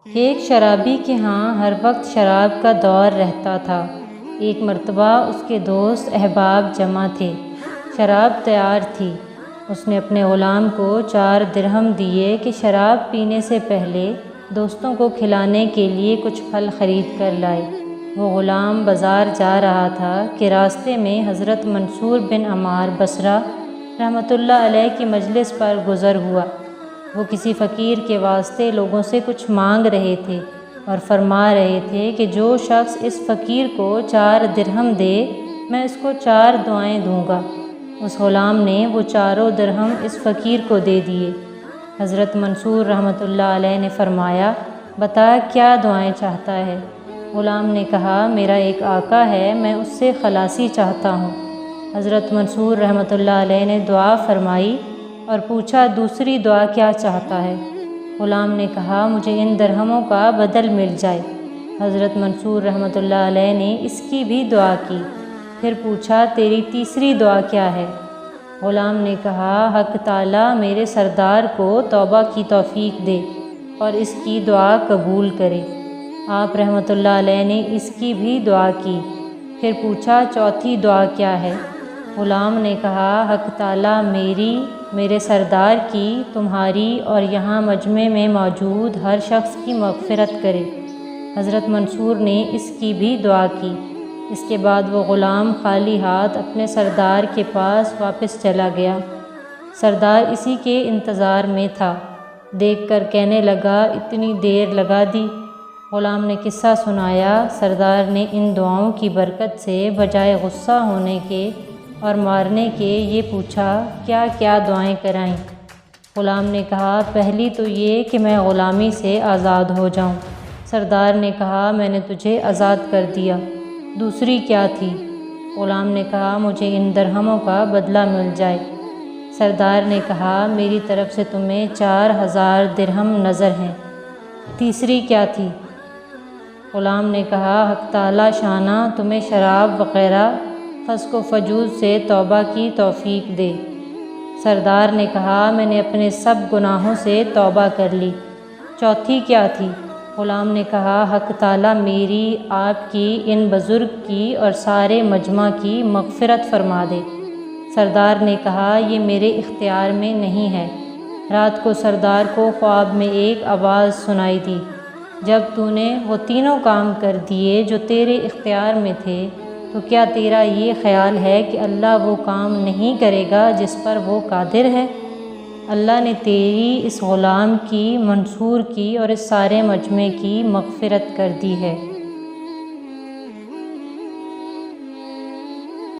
ایک شرابی کے ہاں ہر وقت شراب کا دور رہتا تھا۔ ایک مرتبہ اس کے دوست احباب جمع تھے، شراب تیار تھی۔ اس نے اپنے غلام کو 4 درہم دیے کہ شراب پینے سے پہلے دوستوں کو کھلانے کے لیے کچھ پھل خرید کر لائے۔ وہ غلام بازار جا رہا تھا کہ راستے میں حضرت منصور بن عمار بصرہ رحمۃ اللہ علیہ کی مجلس پر گزر ہوا۔ وہ کسی فقیر کے واسطے لوگوں سے کچھ مانگ رہے تھے اور فرما رہے تھے کہ جو شخص اس فقیر کو 4 درہم دے میں اس کو 4 دعائیں دوں گا۔ اس غلام نے وہ 4 درہم اس فقیر کو دے دیے۔ حضرت منصور رحمۃ اللہ علیہ نے فرمایا، بتا کیا دعائیں چاہتا ہے؟ غلام نے کہا، میرا ایک آقا ہے، میں اس سے خلاصی چاہتا ہوں۔ حضرت منصور رحمۃ اللہ علیہ نے دعا فرمائی اور پوچھا، دوسری دعا کیا چاہتا ہے؟ غلام نے کہا، مجھے ان درہموں کا بدل مل جائے۔ حضرت منصور رحمۃ اللہ علیہ نے اس کی بھی دعا کی۔ پھر پوچھا، تیری تیسری دعا کیا ہے؟ غلام نے کہا، حق تعالیٰ میرے سردار کو توبہ کی توفیق دے اور اس کی دعا قبول کرے۔ آپ رحمۃ اللہ علیہ نے اس کی بھی دعا کی۔ پھر پوچھا، چوتھی دعا کیا ہے؟ غلام نے کہا، حق تعالیٰ میری، میرے سردار کی، تمہاری اور یہاں مجمع میں موجود ہر شخص کی مغفرت کرے۔ حضرت منصور نے اس کی بھی دعا کی۔ اس کے بعد وہ غلام خالی ہاتھ اپنے سردار کے پاس واپس چلا گیا۔ سردار اسی کے انتظار میں تھا۔ دیکھ کر کہنے لگا، اتنی دیر لگا دی؟ غلام نے قصہ سنایا۔ سردار نے ان دعاؤں کی برکت سے بجائے غصہ ہونے کے اور مارنے کے یہ پوچھا، کیا کیا دعائیں کرائیں؟ غلام نے کہا، پہلی تو یہ کہ میں غلامی سے آزاد ہو جاؤں۔ سردار نے کہا، میں نے تجھے آزاد کر دیا۔ دوسری کیا تھی؟ غلام نے کہا، مجھے ان درہموں کا بدلہ مل جائے۔ سردار نے کہا، میری طرف سے تمہیں 4000 درہم نذر ہیں۔ تیسری کیا تھی؟ غلام نے کہا، حق تعالیٰ شانہ تمہیں شراب وغیرہ فسق و فجور سے توبہ کی توفیق دے۔ سردار نے کہا، میں نے اپنے سب گناہوں سے توبہ کر لی۔ چوتھی کیا تھی؟ غلام نے کہا، حق تعالیٰ میری، آپ کی، ان بزرگ کی اور سارے مجمع کی مغفرت فرما دے۔ سردار نے کہا، یہ میرے اختیار میں نہیں ہے۔ رات کو سردار کو خواب میں ایک آواز سنائی دی، جب تو نے وہ تینوں کام کر دیے جو تیرے اختیار میں تھے تو کیا تیرا یہ خیال ہے کہ اللہ وہ کام نہیں کرے گا جس پر وہ قادر ہے؟ اللہ نے تیری، اس غلام کی، منصور کی اور اس سارے مجمع کی مغفرت کر دی ہے۔